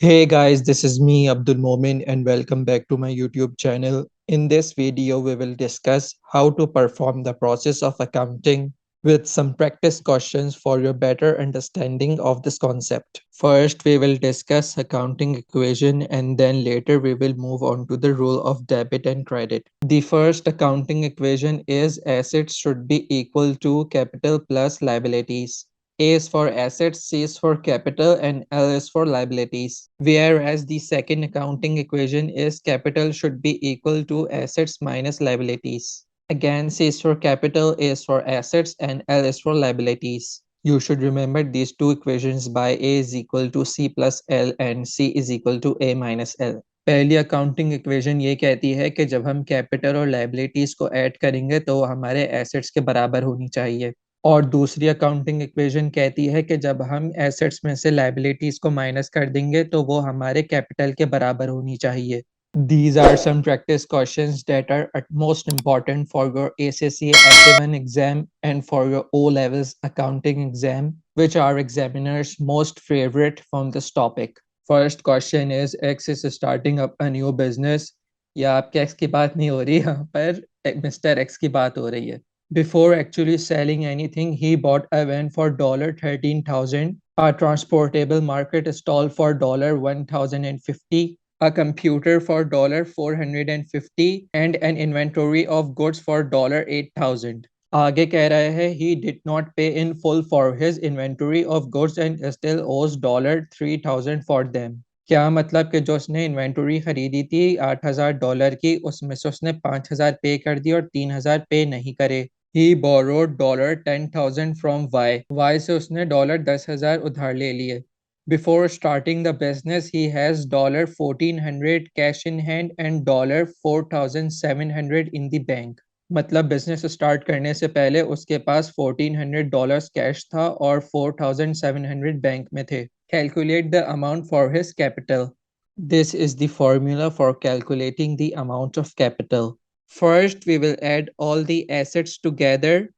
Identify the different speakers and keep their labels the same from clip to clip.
Speaker 1: Hey guys, this is me Abdul Momin and welcome back to my YouTube channel. In this video, we will discuss how to perform the process of accounting with some practice questions for your better understanding of this concept. First, we will discuss accounting equation and then later we will move on to the rule of debit and credit. The first accounting equation is assets should be equal to capital plus liabilities. A is for assets, C is for capital, and L is for liabilities. Whereas the second accounting equation is capital should be equal to assets minus liabilities. Again, C is for capital, A is for assets, and L is for liabilities. You should remember these two equations by A is equal to C plus L and C is equal to A minus L. पहली accounting equation ये कहती है कि जब हम capital और liabilities को add करेंगे तो वो हमारे एसेट्स के बराबर होनी चाहिए और दूसरी अकाउंटिंग इक्वेशन कहती है कि जब हम एसेट्स में से लाइबिलिटीज को माइनस कर देंगे तो वो हमारे कैपिटल के बराबर होनी चाहिए. These are some practice questions that are at most important for your ACCA FA1 exam and for your O levels accounting exam, which are examiners' most favorite from this topic. First question is X is starting up a new business. या आपके X की बात नहीं हो रही यहाँ पर mister X की बात हो रही है. Before actually selling anything, he bought a van for $13,000, a transportable market stall for $1,050, a computer for $450, and an inventory of goods for $8,000. आगे कह रहा है he did not pay in full for his inventory of goods and still owes $3,000 for them. क्या मतलब कि जो उसने inventory खरीदी थी $8,000 की उसमें से उसने 5,000 पे कर दी और 3,000 पे नहीं करे. He borrowed $10,000 from Y. Y से उसने $10,000 उधार ले लिए. Before starting the business, he has $1,400 cash in hand and $4,700 in the bank. मतलब बिजनेस स्टार्ट करने से पहले उसके पास $1,400 कैश था और 4,700 बैंक में थे. Calculate the amount for his capital. This is the formula for calculating the amount of capital. First, we will add all the assets together,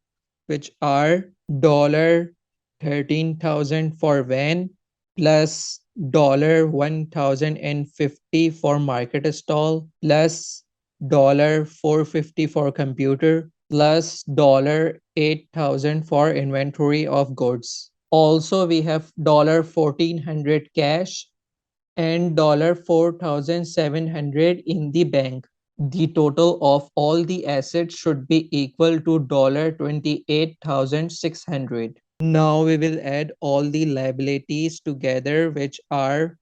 Speaker 1: which are $13,000 for van plus $1,050 for market stall plus $450 for computer plus $8,000 for inventory of goods. Also, we have $1,400 cash and $4,700 in the bank. The total of all the assets should be equal to $28,600. Now we will add all the liabilities together, which are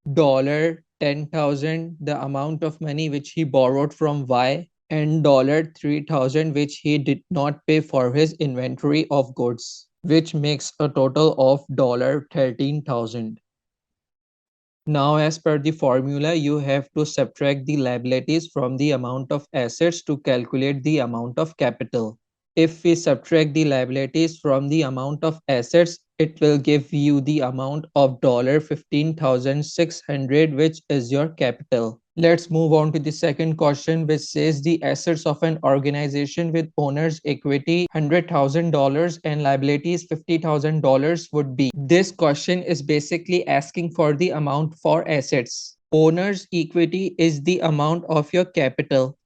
Speaker 1: $10,000, the amount of money which he borrowed from Y, and $3,000 which he did not pay for his inventory of goods, which makes a total of $13,000. Now, as per the formula, you have to subtract the liabilities from the amount of assets to calculate the amount of capital. If we subtract the liabilities from the amount of assets, it will give you the amount of $15,600, which is your capital. Let's move on to the second question, which says the assets of an organization with owner's equity $100,000 and liabilities $50,000 would be. This question is basically asking for the amount for assets. Owner's equity is the amount of your capital.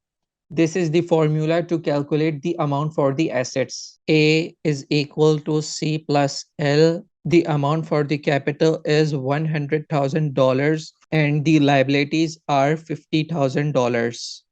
Speaker 1: This is the formula to calculate the amount for the assets. A is equal to C plus L. The amount for the capital is $100,000 and the liabilities are $50,000.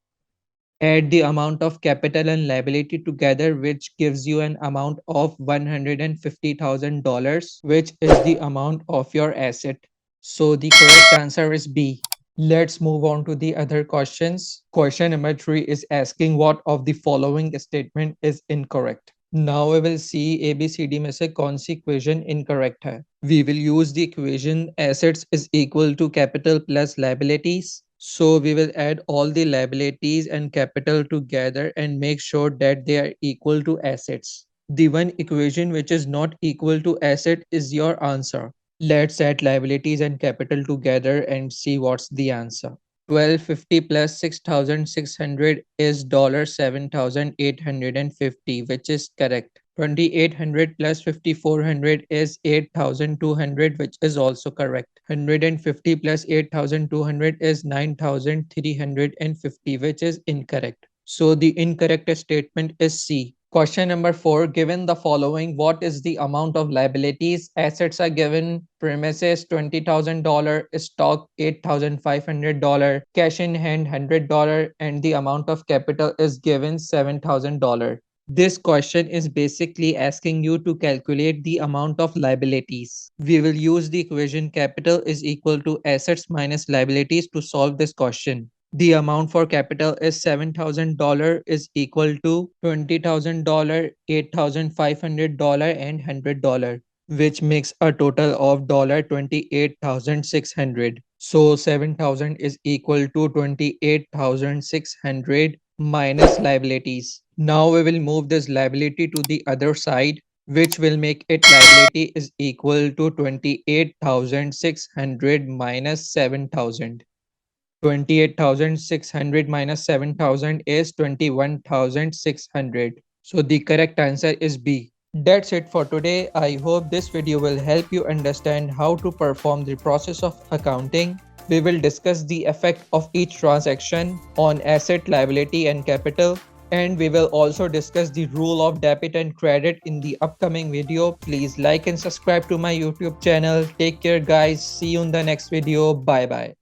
Speaker 1: Add the amount of capital and liability together, which gives you an amount of $150,000, which is the amount of your asset. So the correct answer is B. Let's move on to the other questions. Question number 3 is asking what of the following statement is incorrect. Now we will see ABCD में से कौन सी equation incorrect है. We will use the equation assets is equal to capital plus liabilities. So we will add all the liabilities and capital together and make sure that they are equal to assets. The one equation which is not equal to asset is your answer. Let's add liabilities and capital together and see what's the answer. 1250 plus 6,600 is $7,850, which is correct. 2800 plus 5400 is 8200, which is also correct. 150 plus 8200 is 9350, which is incorrect. So the incorrect statement is C. Question number 4. Given the following, what is the amount of liabilities? Assets are given: premises $20,000, stock $8,500, cash in hand $100, and the amount of capital is given $7,000. This question is basically asking you to calculate the amount of liabilities. We will use the equation capital is equal to assets minus liabilities to solve this question. The amount for capital is $7,000 is equal to $20,000, $8,500, and $100, which makes a total of $28,600. So 7,000 is equal to 28,600 minus liabilities. Now we will move this liability to the other side, which will make it liability is equal to 28,600 minus 7,000. 28,600 minus 7,000 is 21,600. So the correct answer is B. That's it for today. I hope this video will help you understand how to perform the process of accounting. We will discuss the effect of each transaction on asset, liability, and capital. And we will also discuss the rule of debit and credit in the upcoming video. Please like and subscribe to my YouTube channel. Take care, guys. See you in the next video. Bye bye.